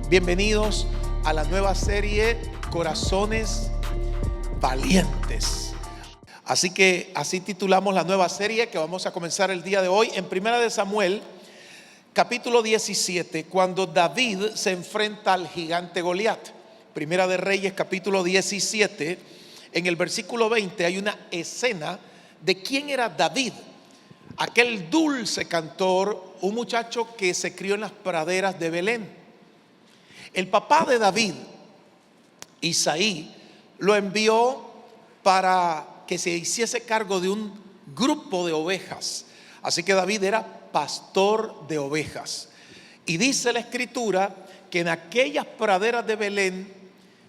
Bienvenidos a la nueva serie Corazones Valientes. Así que así titulamos la nueva serie que vamos a comenzar el día de hoy en Primera de Samuel, capítulo 17, cuando David se enfrenta al gigante Goliat. Primera de Reyes, capítulo 17, en el versículo 20 hay una escena de quién era David, aquel dulce cantor, un muchacho que se crió en las praderas de Belén. El papá de David, Isaí, lo envió para que se hiciese cargo de un grupo de ovejas. Así que David era pastor de ovejas. Y dice la escritura que en aquellas praderas de Belén,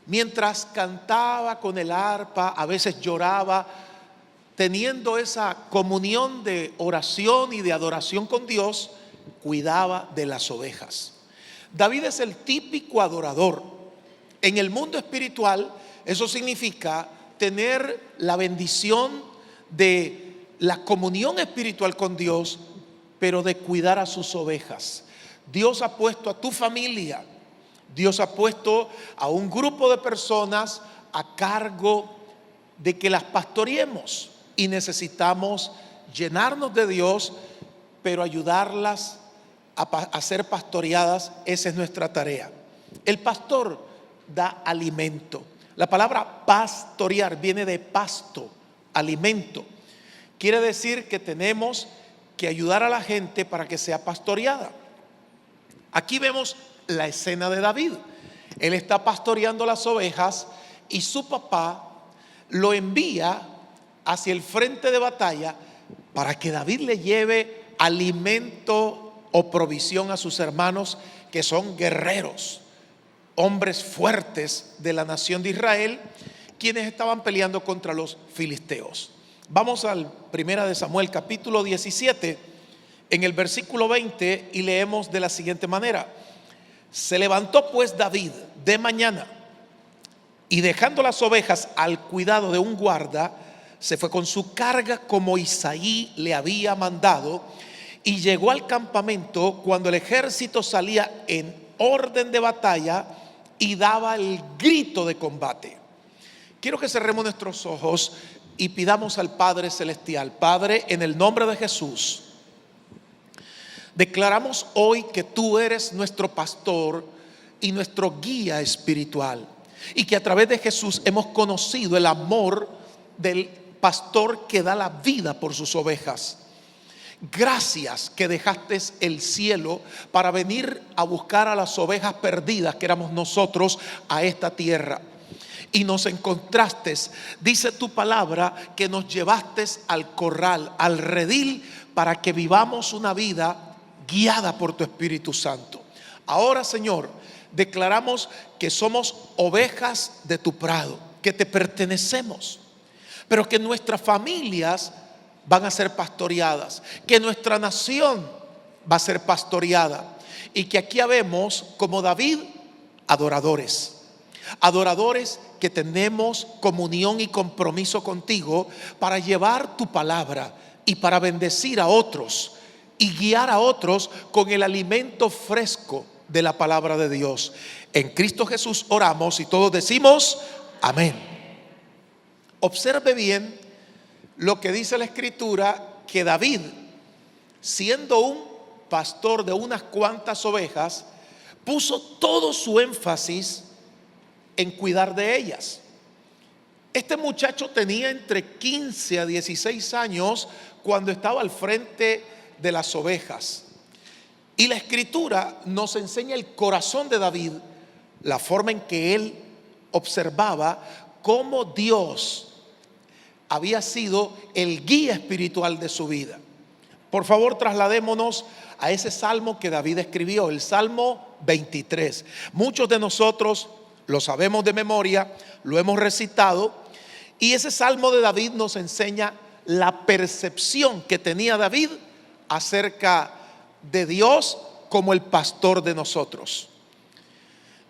mientras cantaba con el arpa, a veces lloraba, teniendo esa comunión de oración y de adoración con Dios, cuidaba de las ovejas. David es el típico adorador. En el mundo espiritual, eso significa tener la bendición de la comunión espiritual con Dios, pero de cuidar a sus ovejas. Dios ha puesto a tu familia, Dios ha puesto a un grupo de personas a cargo de que las pastoreemos, y necesitamos llenarnos de Dios, pero ayudarlas a ser pastoreadas. Esa es nuestra tarea. El pastor da alimento. La palabra pastorear viene de pasto, alimento. Quiere decir que tenemos que ayudar a la gente para que sea pastoreada. Aquí vemos la escena de David. Él está pastoreando las ovejas y su papá lo envía hacia el frente de batalla para que David le lleve alimento o provisión a sus hermanos, que son guerreros, hombres fuertes de la nación de Israel, quienes estaban peleando contra los filisteos. Vamos al Primera de Samuel, capítulo 17, en el versículo 20, y leemos de la siguiente manera: se levantó pues David de mañana, y dejando las ovejas al cuidado de un guarda, se fue con su carga como Isaí le había mandado, y llegó al campamento cuando el ejército salía en orden de batalla y daba el grito de combate. Quiero que cerremos nuestros ojos y pidamos al Padre Celestial. Padre, en el nombre de Jesús, declaramos hoy que tú eres nuestro pastor y nuestro guía espiritual, y que a través de Jesús hemos conocido el amor del pastor que da la vida por sus ovejas. Gracias que dejaste el cielo para venir a buscar a las ovejas perdidas, que éramos nosotros, a esta tierra. Y nos encontraste, dice tu palabra, que nos llevaste al corral, al redil, para que vivamos una vida guiada por tu Espíritu Santo. Ahora, Señor, declaramos que somos ovejas de tu prado, que te pertenecemos, pero que nuestras familias van a ser pastoreadas, que nuestra nación va a ser pastoreada, y que aquí habemos, como David, adoradores que tenemos comunión y compromiso contigo para llevar tu palabra y para bendecir a otros y guiar a otros con el alimento fresco de la palabra de Dios. En Cristo Jesús oramos y todos decimos amén. Observe bien lo que dice la escritura, que David, siendo un pastor de unas cuantas ovejas, puso todo su énfasis en cuidar de ellas. Este muchacho tenía entre 15 a 16 años cuando estaba al frente de las ovejas. Y la escritura nos enseña el corazón de David, la forma en que él observaba cómo Dios había sido el guía espiritual de su vida. Por favor, trasladémonos a ese salmo que David escribió, el Salmo 23. Muchos de nosotros lo sabemos de memoria, lo hemos recitado, y ese salmo de David nos enseña la percepción que tenía David acerca de Dios como el pastor de nosotros.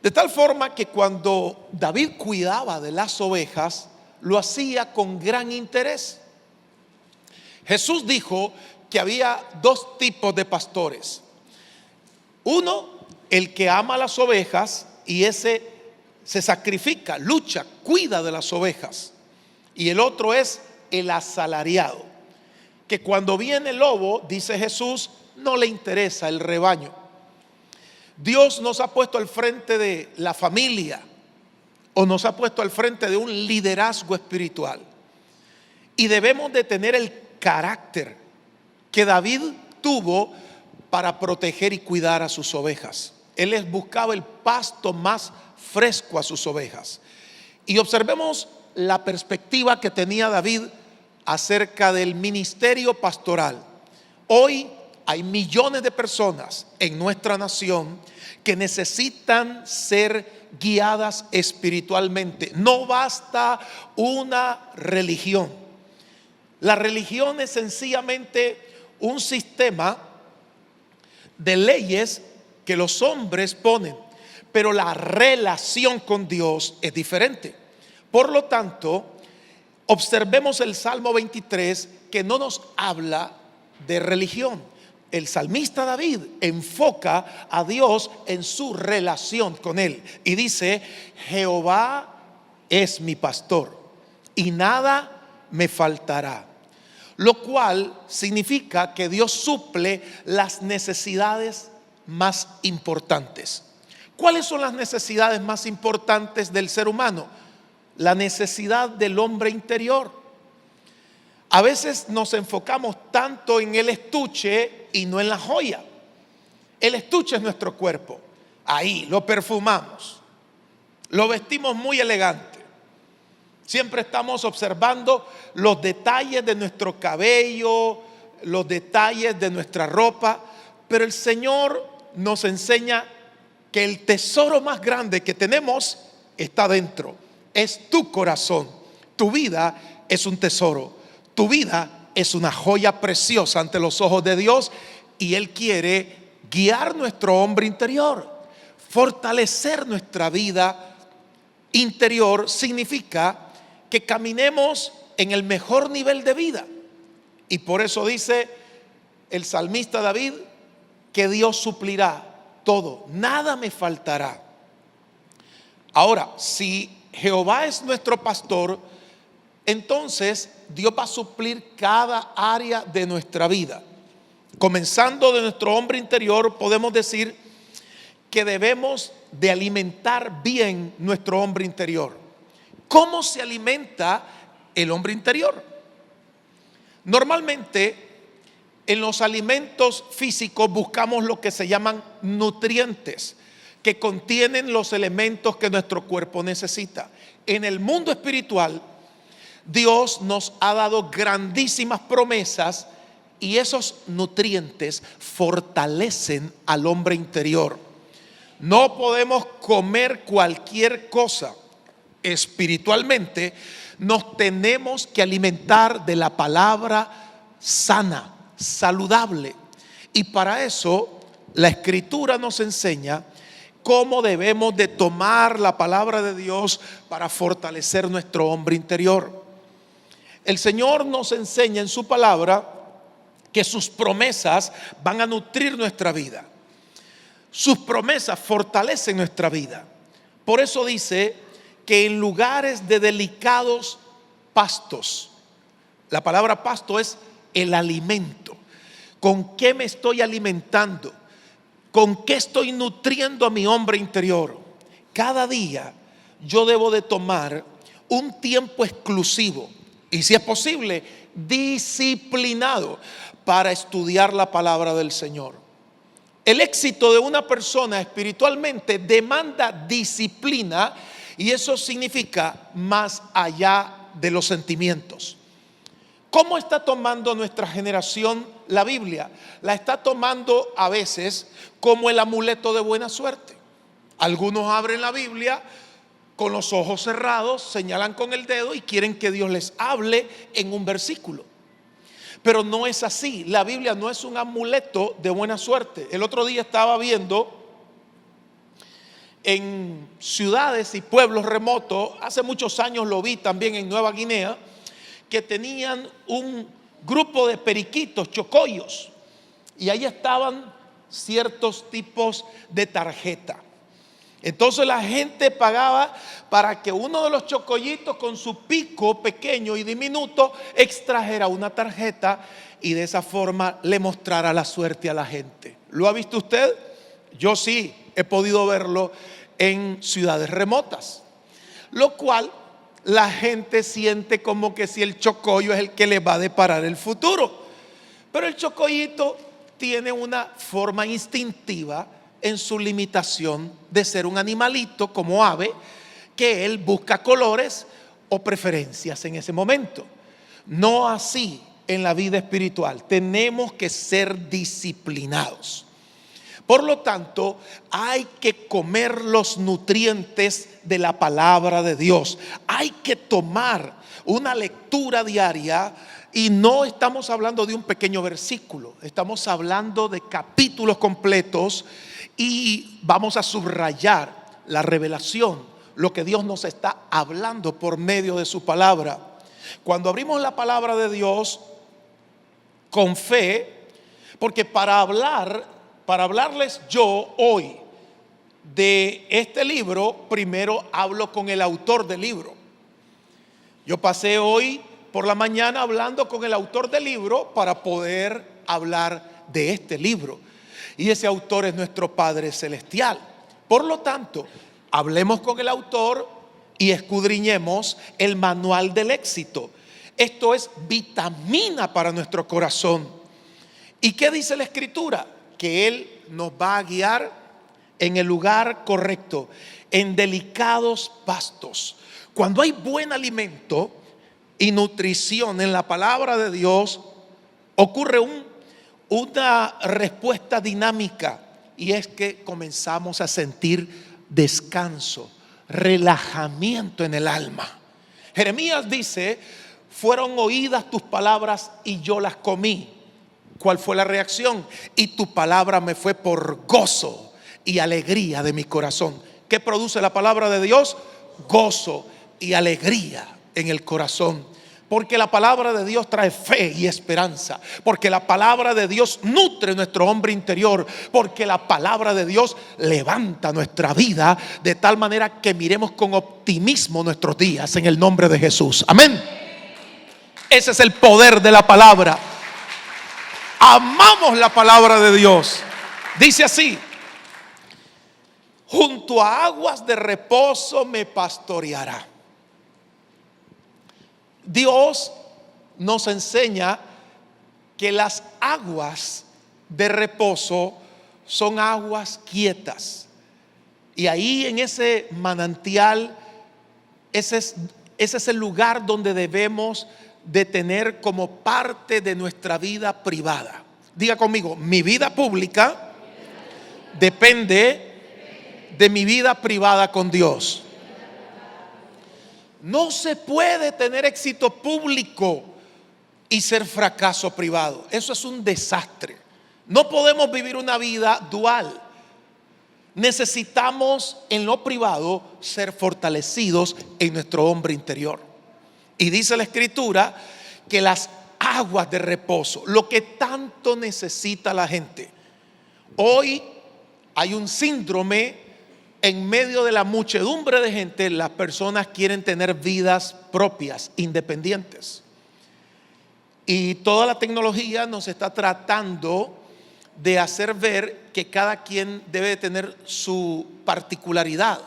De tal forma que cuando David cuidaba de las ovejas, lo hacía con gran interés. Jesús dijo que había dos tipos de pastores. Uno el que ama las ovejas y ese se sacrifica, lucha, cuida de las ovejas. Y el otro es el asalariado, que cuando viene el lobo, dice Jesús, no le interesa el rebaño. Dios nos ha puesto al frente de la familia o nos ha puesto al frente de un liderazgo espiritual. Y debemos de tener el carácter que David tuvo para proteger y cuidar a sus ovejas. Él les buscaba el pasto más fresco a sus ovejas. Y observemos la perspectiva que tenía David acerca del ministerio pastoral. Hoy hay millones de personas en nuestra nación que necesitan ser guiadas espiritualmente. No basta una religión. La religión es sencillamente un sistema de leyes que los hombres ponen, pero la relación con Dios es diferente. Por lo tanto, observemos el Salmo 23, que no nos habla de religión. El salmista David enfoca a Dios en su relación con él y dice: Jehová es mi pastor y nada me faltará. Lo cual significa que Dios suple las necesidades más importantes. ¿Cuáles son las necesidades más importantes del ser humano? La necesidad del hombre interior. A veces nos enfocamos tanto en el estuche y no en la joya. El estuche es nuestro cuerpo. Ahí lo perfumamos, lo vestimos muy elegante. Siempre estamos observando los detalles de nuestro cabello, los detalles de nuestra ropa. Pero el Señor nos enseña que el tesoro más grande que tenemos está dentro. Es tu corazón. Tu vida es un tesoro. Tu vida es una joya preciosa ante los ojos de Dios. Y Él quiere guiar nuestro hombre interior. Fortalecer nuestra vida interior significa que caminemos en el mejor nivel de vida. Y por eso dice el salmista David que Dios suplirá todo, nada me faltará. Ahora, si Jehová es nuestro pastor, entonces Dios va a suplir cada área de nuestra vida. Comenzando de nuestro hombre interior, podemos decir que debemos de alimentar bien nuestro hombre interior. ¿Cómo se alimenta el hombre interior? Normalmente en los alimentos físicos buscamos lo que se llaman nutrientes, que contienen los elementos que nuestro cuerpo necesita. En el mundo espiritual, Dios nos ha dado grandísimas promesas y esos nutrientes fortalecen al hombre interior. No podemos comer cualquier cosa. Espiritualmente nos tenemos que alimentar de la palabra sana, saludable. Y para eso la Escritura nos enseña cómo debemos de tomar la palabra de Dios para fortalecer nuestro hombre interior. El Señor nos enseña en su palabra que sus promesas van a nutrir nuestra vida. Sus promesas fortalecen nuestra vida. Por eso dice que en lugares de delicados pastos, la palabra pasto es el alimento. ¿Con qué me estoy alimentando? ¿Con qué estoy nutriendo a mi hombre interior? Cada día yo debo de tomar un tiempo exclusivo y, si es posible, disciplinado para estudiar la palabra del Señor. El éxito de una persona espiritualmente demanda disciplina, y eso significa más allá de los sentimientos. ¿Cómo está tomando nuestra generación la Biblia? La está tomando a veces como el amuleto de buena suerte. Algunos abren la Biblia con los ojos cerrados, señalan con el dedo y quieren que Dios les hable en un versículo. Pero no es así. La Biblia no es un amuleto de buena suerte. El otro día estaba viendo en ciudades y pueblos remotos, hace muchos años lo vi también en Nueva Guinea, que tenían un grupo de periquitos, chocollos, y ahí estaban ciertos tipos de tarjeta. Entonces la gente pagaba para que uno de los chocollitos con su pico pequeño y diminuto extrajera una tarjeta y de esa forma le mostrara la suerte a la gente. ¿Lo ha visto usted? Yo sí he podido verlo en ciudades remotas, lo cual la gente siente como que si el chocollo es el que le va a deparar el futuro. Pero el chocollito tiene una forma instintiva en su limitación de ser un animalito como ave, que él busca colores o preferencias en ese momento. No así en la vida espiritual. Tenemos que ser disciplinados. Por lo tanto, hay que comer los nutrientes de la palabra de Dios. Hay que tomar una lectura diaria. Y no estamos hablando de un pequeño versículo, estamos hablando de capítulos completos y vamos a subrayar la revelación, lo que Dios nos está hablando por medio de su palabra. Cuando abrimos la palabra de Dios con fe, porque para hablarles yo hoy de este libro, primero hablo con el autor del libro. Yo pasé hoy por la mañana hablando con el autor del libro para poder hablar de este libro. Y ese autor es nuestro Padre Celestial. Por lo tanto, hablemos con el autor y escudriñemos el manual del éxito. Esto es vitamina para nuestro corazón. ¿Y qué dice la Escritura? Que Él nos va a guiar en el lugar correcto, en delicados pastos. Cuando hay buen alimento y nutrición en la palabra de Dios, ocurre una respuesta dinámica, y es que comenzamos a sentir descanso, relajamiento en el alma. Jeremías dice: fueron oídas tus palabras y yo las comí. ¿Cuál fue la reacción? Y tu palabra me fue por gozo y alegría de mi corazón. ¿Qué produce la palabra de Dios? Gozo y alegría en el corazón. Porque la palabra de Dios trae fe y esperanza. Porque la palabra de Dios nutre nuestro hombre interior. Porque la palabra de Dios levanta nuestra vida de tal manera que miremos con optimismo nuestros días en el nombre de Jesús. Amén. Ese es el poder de la palabra. Amamos la palabra de Dios. Dice así: junto a aguas de reposo me pastoreará. Dios nos enseña que las aguas de reposo son aguas quietas. Y ahí en ese manantial, ese es el lugar donde debemos de tener como parte de nuestra vida privada. Diga conmigo: mi vida pública depende de mi vida privada con Dios. No se puede tener éxito público y ser fracaso privado. Eso es un desastre. No podemos vivir una vida dual. Necesitamos en lo privado ser fortalecidos en nuestro hombre interior. Y dice la Escritura que las aguas de reposo, lo que tanto necesita la gente. Hoy hay un síndrome. En medio de la muchedumbre de gente, las personas quieren tener vidas propias, independientes. Y toda la tecnología nos está tratando de hacer ver que cada quien debe de tener su particularidad.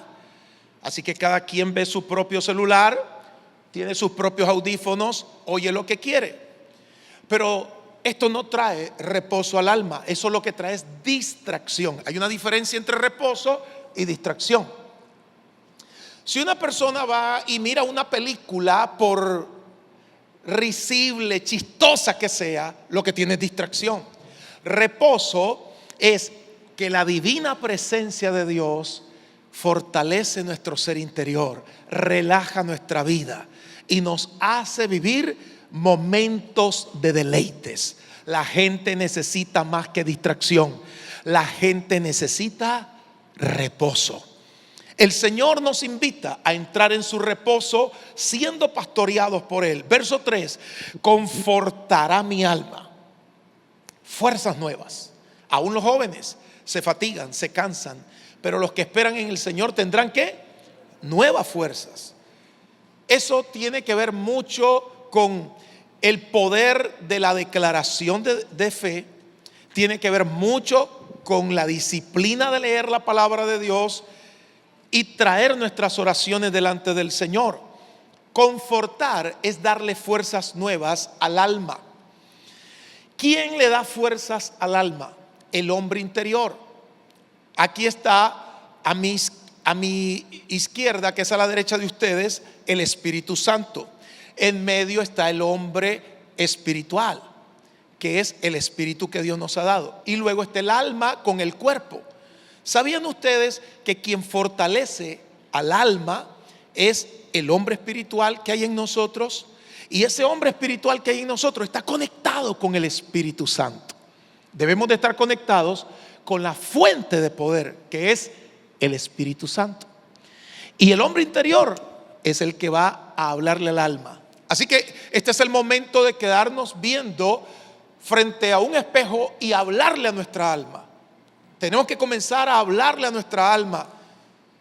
Así que cada quien ve su propio celular, tiene sus propios audífonos, oye lo que quiere. Pero esto no trae reposo al alma. Eso lo que trae es distracción. Hay una diferencia entre reposo y distracción. Si una persona va y mira una película, por risible, chistosa que sea, lo que tiene es distracción. Reposo es que la divina presencia de Dios fortalece nuestro ser interior, relaja nuestra vida y nos hace vivir momentos de deleites. La gente necesita más que distracción. La gente necesita reposo. El Señor nos invita a entrar en su reposo siendo pastoreados por Él. Verso 3: confortará mi alma. Fuerzas nuevas. Aún los jóvenes se fatigan, se cansan, pero los que esperan en el Señor tendrán ¿qué? Nuevas fuerzas. Eso tiene que ver mucho con el poder de la declaración de fe, tiene que ver mucho con la disciplina de leer la palabra de Dios y traer nuestras oraciones delante del Señor. Confortar es darle fuerzas nuevas al alma. ¿Quién le da fuerzas al alma? El hombre interior. Aquí está a mi izquierda, que es a la derecha de ustedes, el Espíritu Santo. En medio está el hombre espiritual, que es el espíritu que Dios nos ha dado. Y luego está el alma con el cuerpo. ¿Sabían ustedes que quien fortalece al alma es el hombre espiritual que hay en nosotros? Y ese hombre espiritual que hay en nosotros está conectado con el Espíritu Santo. Debemos de estar conectados con la fuente de poder, que es el Espíritu Santo. Y el hombre interior es el que va a hablarle al alma. Así que este es el momento de quedarnos viendo frente a un espejo y hablarle a nuestra alma. Tenemos que comenzar a hablarle a nuestra alma.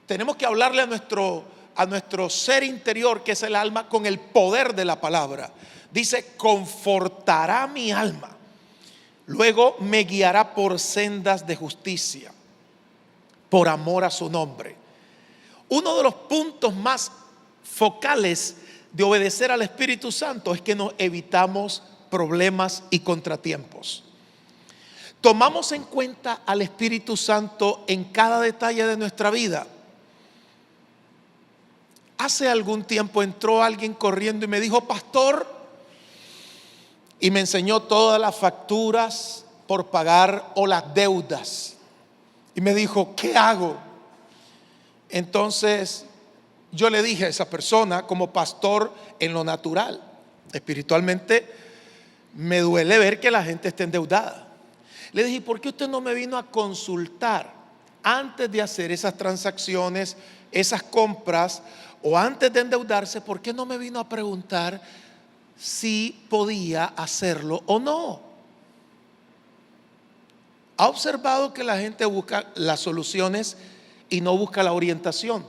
Tenemos que hablarle a nuestro ser interior, que es el alma, con el poder de la palabra. Dice: confortará mi alma, luego me guiará por sendas de justicia, por amor a su nombre. Uno de los puntos más focales de obedecer al Espíritu Santo es que nos evitamos problemas y contratiempos. Tomamos en cuenta al Espíritu Santo en cada detalle de nuestra vida. Hace algún tiempo entró alguien corriendo y me dijo: pastor, y me enseñó todas las facturas por pagar o las deudas, y me dijo: ¿qué hago? Entonces yo le dije a esa persona, como pastor en lo natural, espiritualmente me duele ver que la gente esté endeudada. Le dije: ¿por qué usted no me vino a consultar antes de hacer esas transacciones, esas compras, o antes de endeudarse? ¿Por qué no me vino a preguntar si podía hacerlo o no? ¿Ha observado que la gente busca las soluciones y no busca la orientación?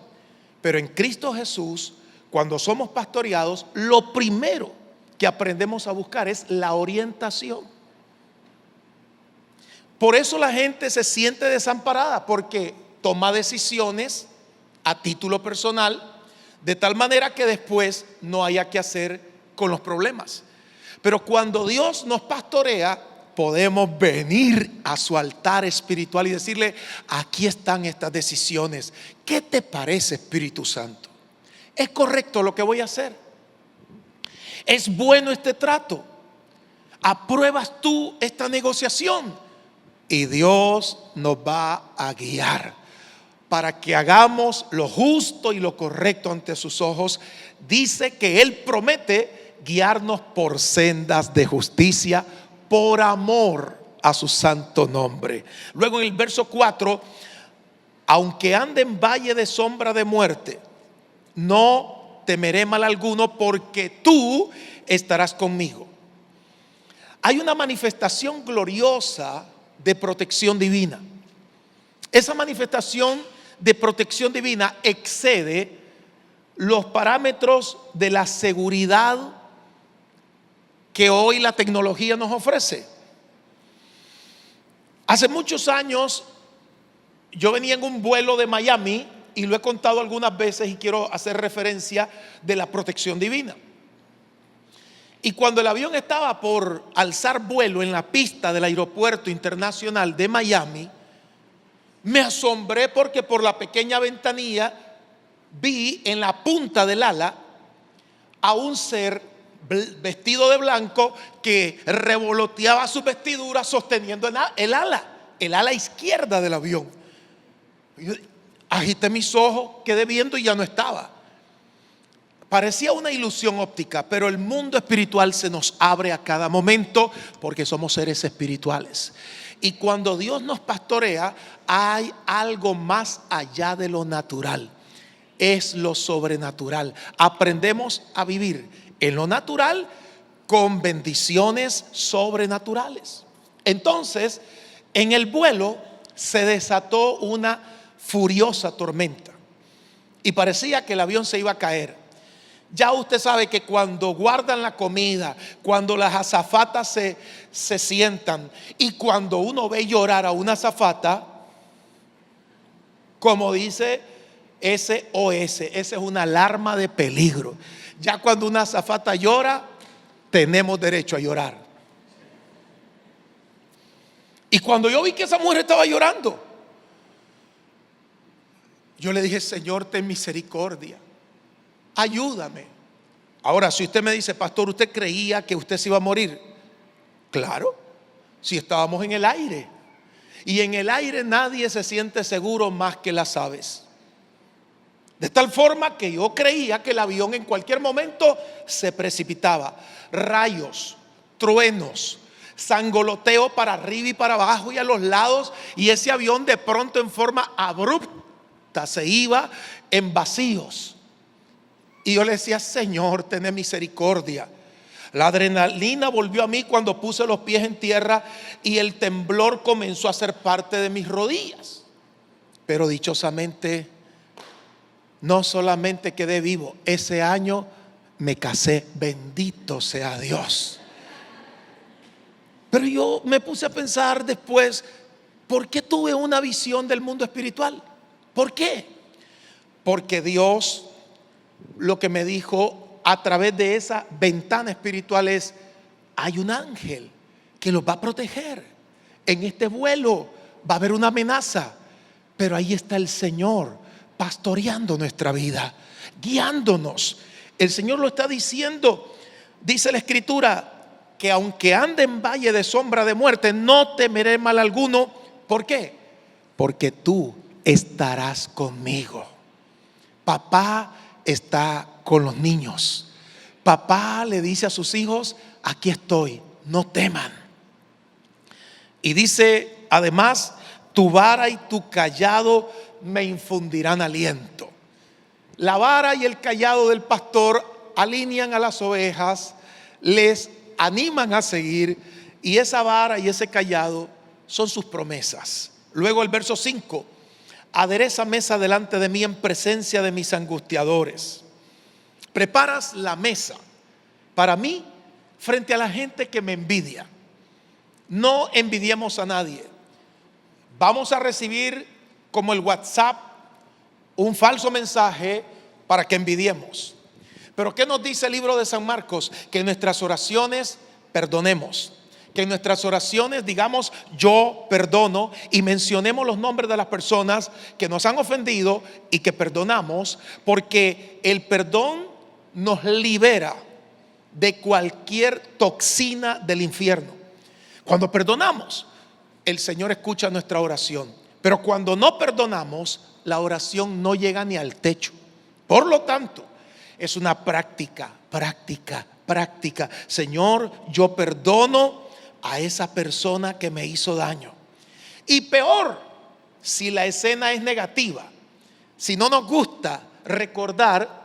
Pero en Cristo Jesús, cuando somos pastoreados, lo primero que aprendemos a buscar es la orientación. Por eso la gente se siente desamparada, porque toma decisiones a título personal, de tal manera que después no haya que hacer con los problemas. Pero cuando Dios nos pastorea, podemos venir a su altar espiritual y decirle: aquí están estas decisiones. ¿Qué te parece, Espíritu Santo? ¿Es correcto lo que voy a hacer? ¿Es bueno este trato? ¿Apruebas tú esta negociación? Y Dios nos va a guiar para que hagamos lo justo y lo correcto ante sus ojos. Dice que Él promete guiarnos por sendas de justicia, por amor a su santo nombre. Luego en el verso 4: aunque ande en valle de sombra de muerte, no temeré mal alguno, porque tú estarás conmigo. Hay una manifestación gloriosa de protección divina. Esa manifestación de protección divina excede los parámetros de la seguridad que hoy la tecnología nos ofrece. Hace muchos años yo venía en un vuelo de Miami, y lo he contado algunas veces y quiero hacer referencia de la protección divina. Y cuando el avión estaba por alzar vuelo en la pista del aeropuerto internacional de Miami, me asombré porque por la pequeña ventanilla vi en la punta del ala a un ser vestido de blanco que revoloteaba su vestidura sosteniendo el ala izquierda del avión. Yo agité mis ojos, quedé viendo y ya no estaba. Parecía una ilusión óptica, pero el mundo espiritual se nos abre a cada momento porque somos seres espirituales. Y cuando Dios nos pastorea, hay algo más allá de lo natural. Es lo sobrenatural. Aprendemos a vivir en lo natural con bendiciones sobrenaturales. Entonces, En el vuelo se desató una furiosa tormenta y parecía que el avión se iba a caer. Ya usted sabe que cuando guardan la comida, cuando las azafatas se sientan y cuando uno ve llorar a una azafata, como dice SOS, esa es una alarma de peligro. Ya cuando una azafata llora, tenemos derecho a llorar. Y cuando yo vi que esa mujer estaba llorando, yo le dije: Señor, ten misericordia, ayúdame. Ahora, si usted me dice: pastor, ¿usted creía que usted se iba a morir? Claro, si estábamos en el aire. Y en el aire nadie se siente seguro más que las aves. De tal forma que yo creía que el avión en cualquier momento se precipitaba. Rayos, truenos, sangoloteo para arriba y para abajo y a los lados. Y ese avión de pronto en forma abrupta se iba en vacíos. Y yo le decía: Señor, ten misericordia. La adrenalina volvió a mí cuando puse los pies en tierra y el temblor comenzó a ser parte de mis rodillas. Pero dichosamente no solamente quedé vivo, ese año me casé, bendito sea Dios. Pero yo me puse a pensar después: ¿por qué tuve una visión del mundo espiritual? ¿Por qué? Porque Dios lo que me dijo a través de esa ventana espiritual es: hay un ángel que los va a proteger. En este vuelo va a haber una amenaza, pero ahí está el Señor pastoreando nuestra vida, guiándonos. El Señor lo está diciendo. Dice la Escritura que aunque ande en valle de sombra de muerte, no temeré mal alguno. ¿Por qué? Porque tú estarás conmigo. Papá está con los niños. Papá le dice a sus hijos: aquí estoy, no teman. Y dice además: tu vara y tu cayado me infundirán aliento. La vara y el cayado del pastor alinean a las ovejas, les animan a seguir, y esa vara y ese cayado son sus promesas. Luego el verso 5: adereza mesa delante de mí en presencia de mis angustiadores. Preparas la mesa para mí frente a la gente que me envidia. No envidiemos a nadie. Vamos a recibir como el WhatsApp un falso mensaje para que envidiemos. Pero ¿qué nos dice el libro de San Marcos? Que en nuestras oraciones perdonemos. Que en nuestras oraciones digamos: yo perdono, y mencionemos los nombres de las personas que nos han ofendido y que perdonamos, porque el perdón nos libera de cualquier toxina del infierno. Cuando perdonamos, el Señor escucha nuestra oración. Pero cuando no perdonamos, la oración no llega ni al techo. Por lo tanto, es una práctica. Señor, yo perdono a esa persona que me hizo daño. Y peor, si la escena es negativa, si no nos gusta recordar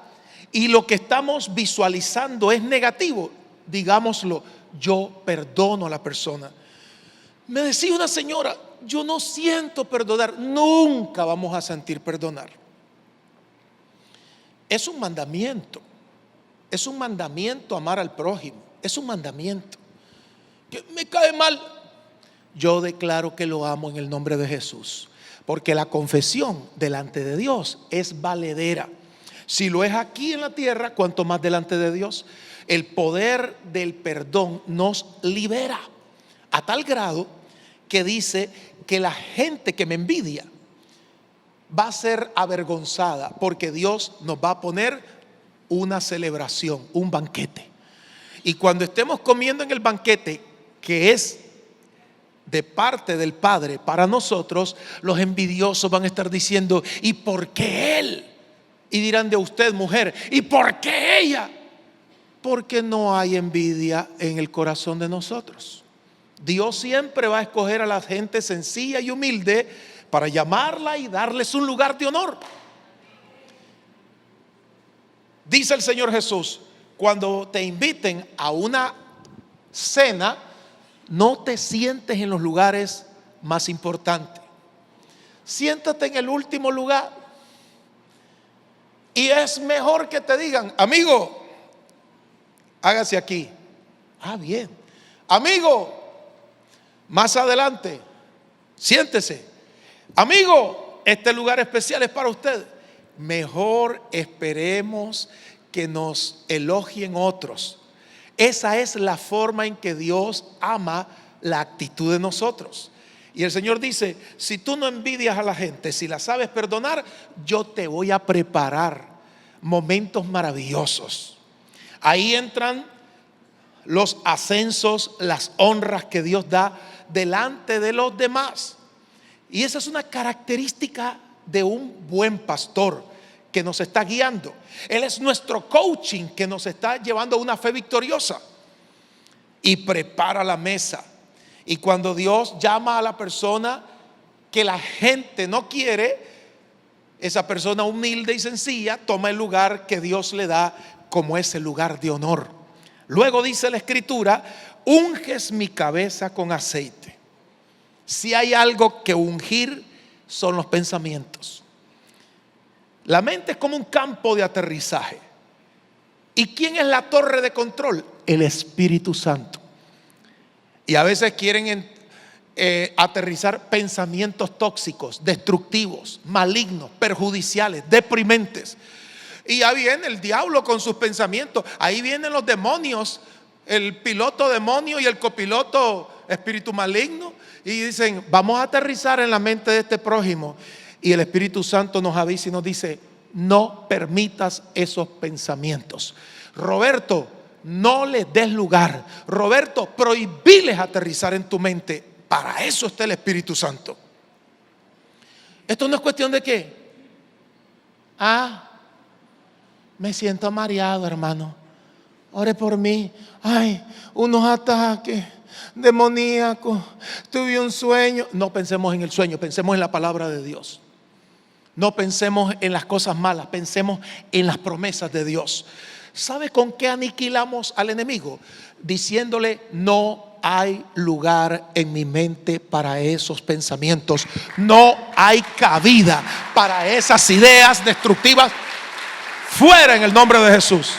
y lo que estamos visualizando es negativo, digámoslo: yo perdono a la persona. Me decía una señora: yo no siento perdonar. Nunca vamos a sentir perdonar. Es un mandamiento. Es un mandamiento amar al prójimo. Es un mandamiento. Que me cae mal, yo declaro que lo amo en el nombre de Jesús, porque la confesión delante de Dios es valedera. Si lo es aquí en la tierra, cuanto más delante de Dios. El poder del perdón nos libera a tal grado que dice que la gente que me envidia va a ser avergonzada, porque Dios nos va a poner una celebración, un banquete. Y cuando estemos comiendo en el banquete, que es de parte del Padre para nosotros, los envidiosos van a estar diciendo: ¿y por qué él? Y dirán de usted, mujer: ¿y por qué ella? Porque no hay envidia en el corazón de nosotros. Dios siempre va a escoger a la gente sencilla y humilde para llamarla y darles un lugar de honor. Dice el Señor Jesús: cuando te inviten a una cena, no te sientes en los lugares más importante. Siéntate en el último lugar. Y es mejor que te digan: amigo, hágase aquí. Ah, bien. Amigo, más adelante, siéntese. Amigo, este lugar especial es para usted. Mejor esperemos que nos elogien otros. Esa es la forma en que Dios ama la actitud de nosotros. Y el Señor dice: si tú no envidias a la gente, si la sabes perdonar, yo te voy a preparar momentos maravillosos. Ahí entran los ascensos, las honras que Dios da delante de los demás. Y esa es una característica de un buen pastor que nos está guiando. Él es nuestro coaching que nos está llevando a una fe victoriosa y prepara la mesa. Y cuando Dios llama a la persona que la gente no quiere, esa persona humilde y sencilla toma el lugar que Dios le da como ese lugar de honor. Luego dice la Escritura: unges mi cabeza con aceite. Si hay algo que ungir, son los pensamientos. La mente es como un campo de aterrizaje. ¿Y quién es la torre de control? El Espíritu Santo. Y a veces quieren aterrizar pensamientos tóxicos, destructivos, malignos, perjudiciales, deprimentes. Y ya viene el diablo con sus pensamientos. Ahí vienen los demonios, el piloto demonio y el copiloto espíritu maligno. Y dicen: vamos a aterrizar en la mente de este prójimo. Y el Espíritu Santo nos avisa y nos dice: no permitas esos pensamientos. Roberto, no les des lugar. Roberto, prohibiles aterrizar en tu mente. Para eso está el Espíritu Santo. Esto no es cuestión de qué. Me siento mareado, hermano. Ore por mí. Ay, unos ataques demoníacos. Tuve un sueño. No pensemos en el sueño, pensemos en la palabra de Dios. No pensemos en las cosas malas, pensemos en las promesas de Dios. ¿Sabe con qué aniquilamos al enemigo? Diciéndole: no hay lugar en mi mente para esos pensamientos. No hay cabida para esas ideas destructivas. Fuera en el nombre de Jesús.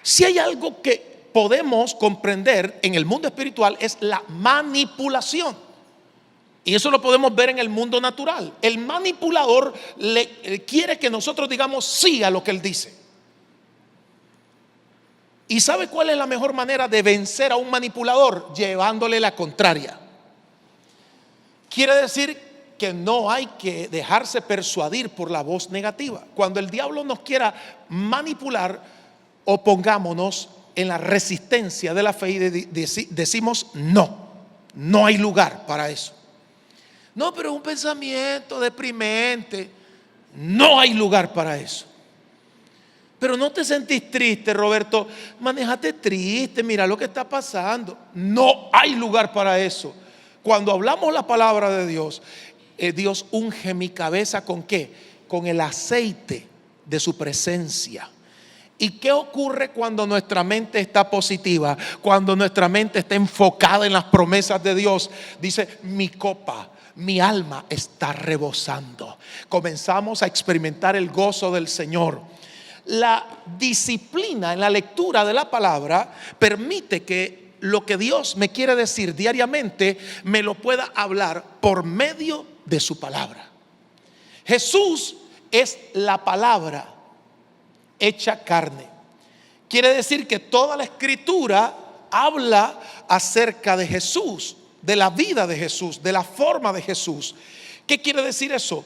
Si hay algo que podemos comprender en el mundo espiritual, es la manipulación. Y eso lo podemos ver en el mundo natural. El manipulador quiere que nosotros digamos sí a lo que él dice. ¿Y sabe cuál es la mejor manera de vencer a un manipulador? Llevándole la contraria. Quiere decir que no hay que dejarse persuadir por la voz negativa. Cuando el diablo nos quiera manipular, opongámonos en la resistencia de la fe y decimos: no hay lugar para eso. No, pero un pensamiento deprimente. No hay lugar para eso. Pero no te sentís triste, Roberto. Manejate triste, mira lo que está pasando. No hay lugar para eso. Cuando hablamos la palabra de Dios, Dios unge mi cabeza ¿con qué? Con el aceite de su presencia. ¿Y qué ocurre cuando nuestra mente está positiva? Cuando nuestra mente está enfocada en las promesas de Dios. Dice: mi copa, mi alma está rebosando. Comenzamos a experimentar el gozo del Señor. La disciplina en la lectura de la palabra permite que lo que Dios me quiere decir diariamente me lo pueda hablar por medio de su palabra. Jesús es la palabra hecha carne. Quiere decir que toda la escritura habla acerca de Jesús, de la vida de Jesús, de la forma de Jesús. ¿Qué quiere decir eso?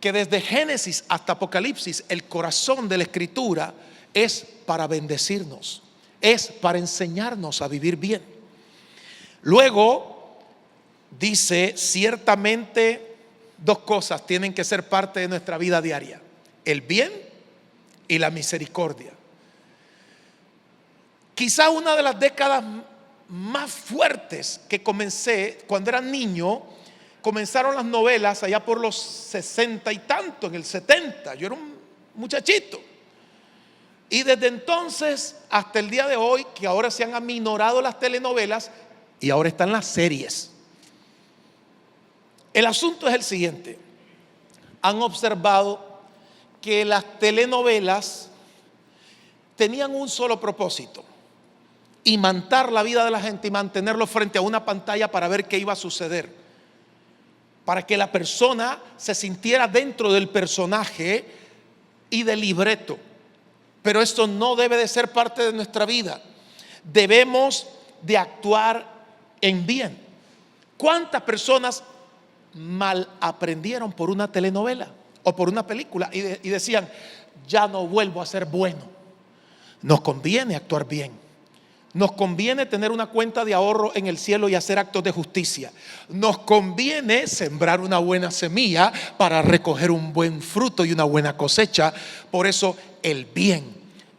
Que desde Génesis hasta Apocalipsis el corazón de la escritura es para bendecirnos, es para enseñarnos a vivir bien. Luego dice: ciertamente dos cosas tienen que ser parte de nuestra vida diaria: el bien y la misericordia. Quizá una de las décadas más fuertes que comencé cuando era niño, comenzaron las novelas allá por los 60 y tanto, en el 70. Yo era un muchachito. Y desde entonces hasta el día de hoy, que ahora se han aminorado las telenovelas, y ahora están las series. El asunto es el siguiente. Han observado que las telenovelas tenían un solo propósito: imantar la vida de la gente y mantenerlo frente a una pantalla para ver qué iba a suceder, para que la persona se sintiera dentro del personaje y del libreto. Pero esto no debe de ser parte de nuestra vida. Debemos de actuar en bien. ¿Cuántas personas mal aprendieron por una telenovela o por una película y decían: ya no vuelvo a ser bueno? Nos conviene actuar bien. Nos conviene tener una cuenta de ahorro en el cielo y hacer actos de justicia. Nos conviene sembrar una buena semilla para recoger un buen fruto y una buena cosecha. Por eso el bien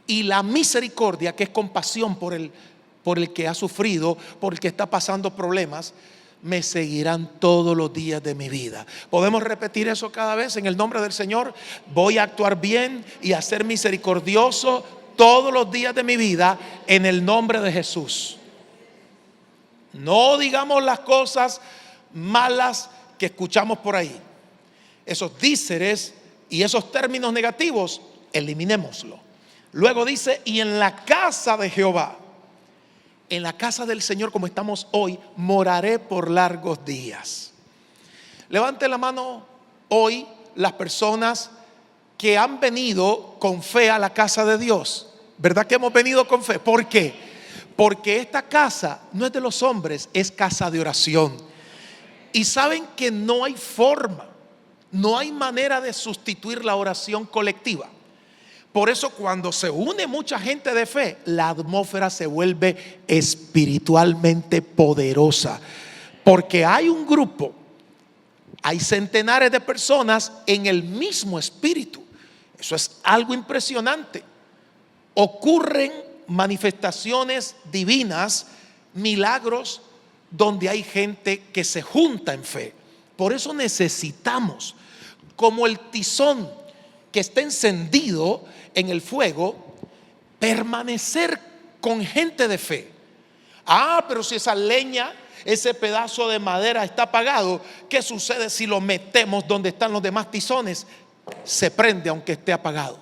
y la misericordia, que es compasión por el que ha sufrido, por el que está pasando problemas, me seguirán todos los días de mi vida. ¿Podemos repetir eso cada vez en el nombre del Señor? Voy a actuar bien y a ser misericordioso todos los días de mi vida en el nombre de Jesús. No digamos las cosas malas que escuchamos por ahí. Esos díceres y esos términos negativos, eliminémoslo. Luego dice: y en la casa de Jehová, en la casa del Señor, como estamos hoy, moraré por largos días. Levante la mano hoy las personas que han venido con fe a la casa de Dios. ¿Verdad que hemos venido con fe? ¿Por qué? Porque esta casa no es de los hombres, es casa de oración. Y saben que no hay forma, no hay manera de sustituir la oración colectiva. Por eso cuando se une mucha gente de fe, la atmósfera se vuelve espiritualmente poderosa. Porque hay un grupo, hay centenares de personas en el mismo espíritu. Eso es algo impresionante. Ocurren manifestaciones divinas, milagros, donde hay gente que se junta en fe. Por eso necesitamos, como el tizón que está encendido en el fuego, permanecer con gente de fe. Pero si esa leña, ese pedazo de madera está apagado, ¿qué sucede si lo metemos donde están los demás tizones? Se prende aunque esté apagado.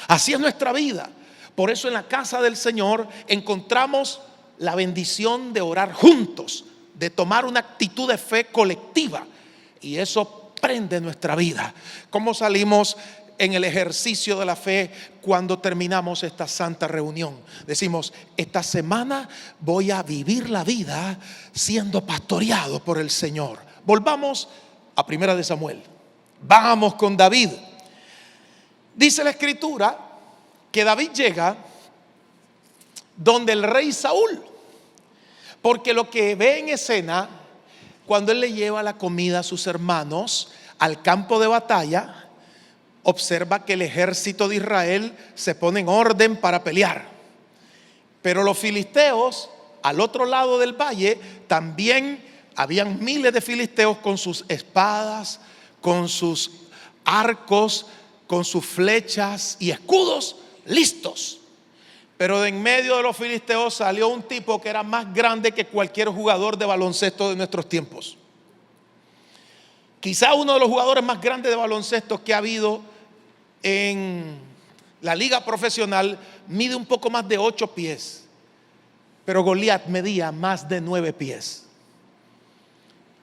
Así es nuestra vida. Por eso en la casa del Señor encontramos la bendición de orar juntos, de tomar una actitud de fe colectiva, y eso prende nuestra vida. ¿Cómo salimos en el ejercicio de la fe cuando terminamos esta santa reunión? Decimos: esta semana voy a vivir la vida siendo pastoreado por el Señor. Volvamos a 1 Samuel. Vamos con David. Dice la escritura que David llega donde el rey Saúl, porque lo que ve en escena, cuando él le lleva la comida a sus hermanos al campo de batalla, observa que el ejército de Israel se pone en orden para pelear. Pero los filisteos, al otro lado del valle, también habían miles de filisteos con sus espadas, con sus arcos, con sus flechas y escudos listos. Pero de en medio de los filisteos salió un tipo que era más grande que cualquier jugador de baloncesto de nuestros tiempos. Quizá uno de los jugadores más grandes de baloncesto que ha habido en la liga profesional mide un poco más de 8 pies. Pero Goliat medía más de 9 pies.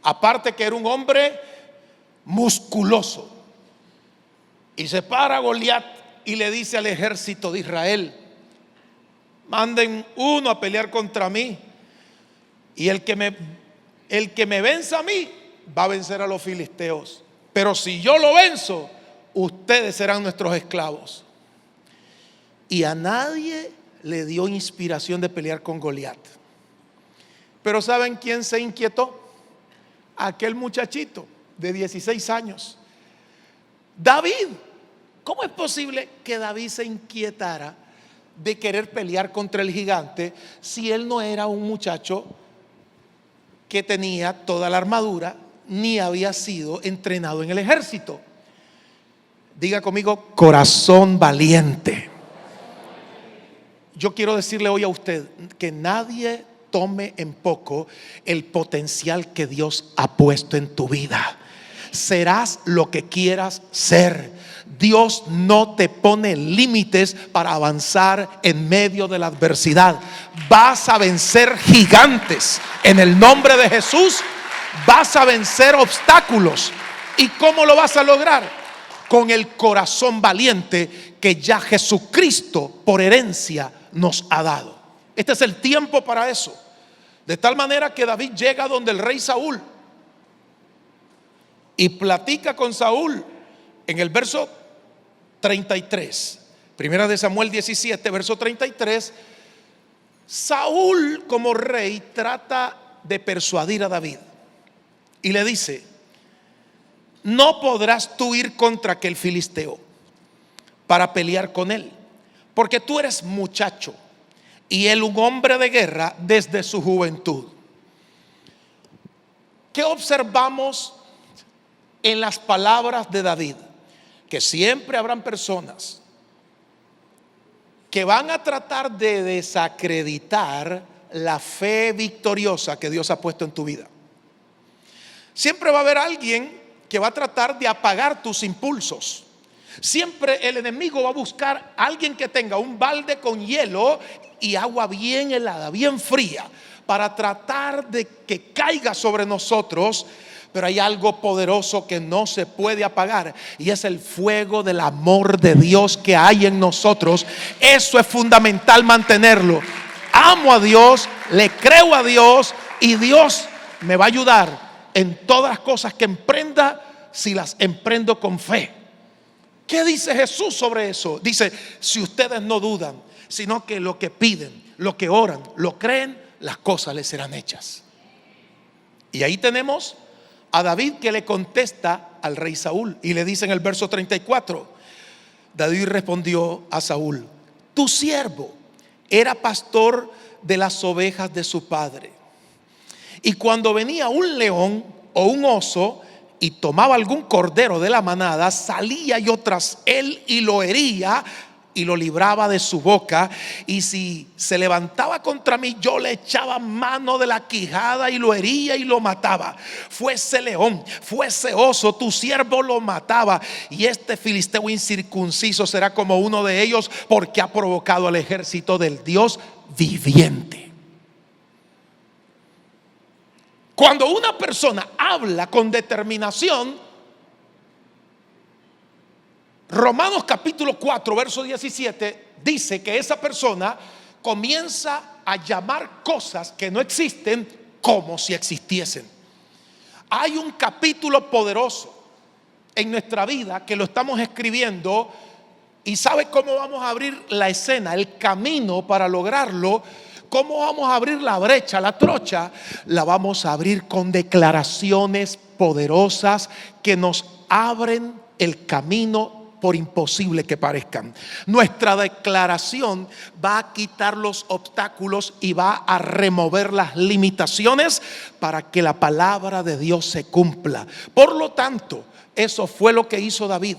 Aparte que era un hombre musculoso. Y se para Goliat y le dice al ejército de Israel: manden uno a pelear contra mí, y el que me venza a mí va a vencer a los filisteos. Pero si yo lo venzo, ustedes serán nuestros esclavos. Y a nadie le dio inspiración de pelear con Goliat. Pero ¿saben quién se inquietó? Aquel muchachito de 16 años, David. ¿Cómo es posible que David se inquietara de querer pelear contra el gigante si él no era un muchacho que tenía toda la armadura ni había sido entrenado en el ejército? Diga conmigo: corazón valiente. Yo quiero decirle hoy a usted que nadie tome en poco el potencial que Dios ha puesto en tu vida. Serás lo que quieras ser. Dios no te pone límites para avanzar en medio de la adversidad. Vas a vencer gigantes en el nombre de Jesús. Vas a vencer obstáculos. ¿Y cómo lo vas a lograr? Con el corazón valiente que ya Jesucristo por herencia nos ha dado. Este es el tiempo para eso. De tal manera que David llega donde el rey Saúl y platica con Saúl en el verso 33. Primera de Samuel 17, verso 33. Saúl como rey trata de persuadir a David y le dice: no podrás tú ir contra aquel filisteo para pelear con él, porque tú eres muchacho y él un hombre de guerra desde su juventud. ¿Qué observamos en las palabras de David? Que siempre habrán personas que van a tratar de desacreditar la fe victoriosa que Dios ha puesto en tu vida. Siempre va a haber alguien que va a tratar de apagar tus impulsos. Siempre el enemigo va a buscar a alguien que tenga un balde con hielo y agua bien helada, bien fría, para tratar de que caiga sobre nosotros. Pero hay algo poderoso que no se puede apagar, y es el fuego del amor de Dios que hay en nosotros. Eso es fundamental mantenerlo. Amo a Dios, le creo a Dios, y Dios me va a ayudar en todas las cosas que emprenda, si las emprendo con fe. ¿Qué dice Jesús sobre eso? Dice: si ustedes no dudan, sino que lo que piden, lo que oran, lo creen, las cosas les serán hechas. Y ahí tenemos a David que le contesta al rey Saúl y le dice en el verso 34: David respondió a Saúl: tu siervo era pastor de las ovejas de su padre, y cuando venía un león o un oso y tomaba algún cordero de la manada, salía yo tras él y lo hería y lo libraba de su boca, y si se levantaba contra mí, yo le echaba mano de la quijada y lo hería y lo mataba. Fuese león, fuese oso, tu siervo lo mataba, y este filisteo incircunciso será como uno de ellos, porque ha provocado al ejército del Dios viviente. Cuando una persona habla con determinación, Romanos capítulo 4, verso 17 dice que esa persona comienza a llamar cosas que no existen como si existiesen. Hay un capítulo poderoso en nuestra vida que lo estamos escribiendo, y ¿sabe cómo vamos a abrir la escena, el camino para lograrlo? ¿Cómo vamos a abrir la brecha, la trocha? La vamos a abrir con declaraciones poderosas que nos abren el camino, por imposible que parezcan. Nuestra declaración va a quitar los obstáculos y va a remover las limitaciones para que la palabra de Dios se cumpla. Por lo tanto, eso fue lo que hizo David.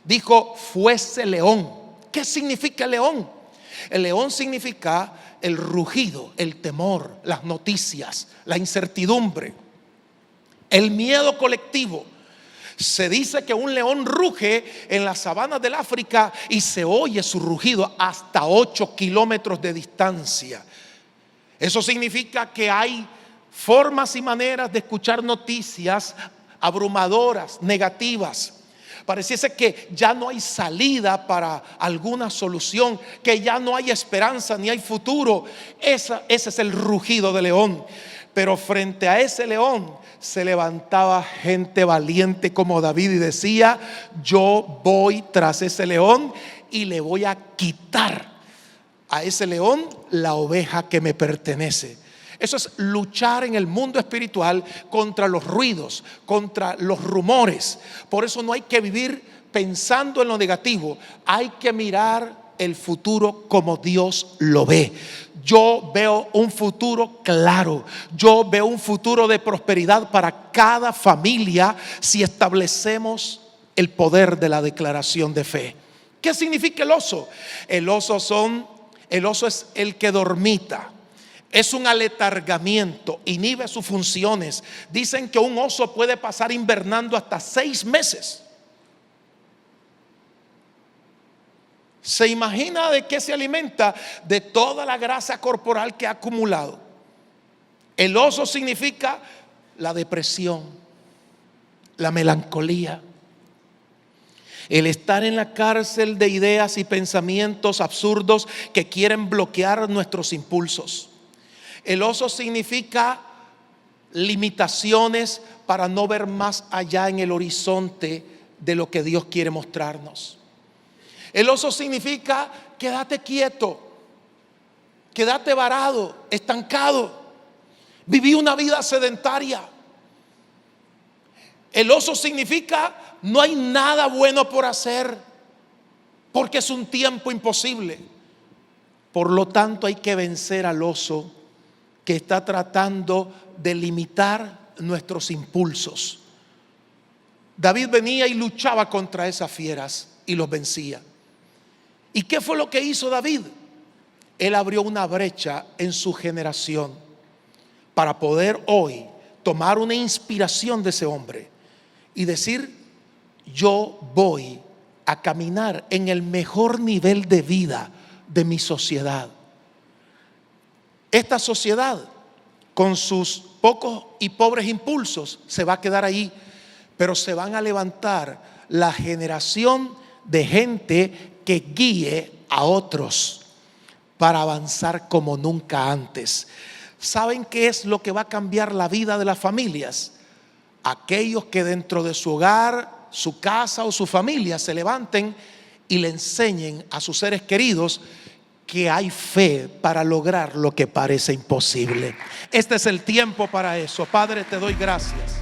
Dijo: fuese león. ¿Qué significa león? El león significa el rugido, el temor, las noticias, la incertidumbre, el miedo colectivo. Se dice que un león ruge en las sabanas del África y se oye su rugido hasta 8 kilómetros de distancia. Eso significa que hay formas y maneras de escuchar noticias abrumadoras, negativas. Pareciese que ya no hay salida para alguna solución, que ya no hay esperanza ni hay futuro. Ese es el rugido del león. Pero frente a ese león se levantaba gente valiente como David y decía: yo voy tras ese león y le voy a quitar a ese león la oveja que me pertenece. Eso es luchar en el mundo espiritual contra los ruidos, contra los rumores. Por eso no hay que vivir pensando en lo negativo. Hay que mirar el futuro como Dios lo ve. Yo veo un futuro claro. Yo veo un futuro de prosperidad para cada familia si establecemos el poder de la declaración de fe. ¿Qué significa el oso? El oso es el que dormita. Es un aletargamiento, inhibe sus funciones. Dicen que un oso puede pasar invernando hasta 6 meses. ¿Se imagina de qué se alimenta? De toda la grasa corporal que ha acumulado. El oso significa la depresión, la melancolía, el estar en la cárcel de ideas y pensamientos absurdos que quieren bloquear nuestros impulsos. El oso significa limitaciones para no ver más allá en el horizonte de lo que Dios quiere mostrarnos. El oso significa quédate quieto, quédate varado, estancado. Viví una vida sedentaria. El oso significa no hay nada bueno por hacer porque es un tiempo imposible. Por lo tanto, hay que vencer al oso que está tratando de limitar nuestros impulsos. David venía y luchaba contra esas fieras y los vencía. ¿Y qué fue lo que hizo David? Él abrió una brecha en su generación para poder hoy tomar una inspiración de ese hombre y decir: yo voy a caminar en el mejor nivel de vida de mi sociedad. Esta sociedad, con sus pocos y pobres impulsos, se va a quedar ahí, pero se van a levantar la generación de gente que guíe a otros para avanzar como nunca antes. ¿Saben qué es lo que va a cambiar la vida de las familias? Aquellos que dentro de su hogar, su casa o su familia se levanten y le enseñen a sus seres queridos que hay fe para lograr lo que parece imposible. Este es el tiempo para eso. Padre, te doy gracias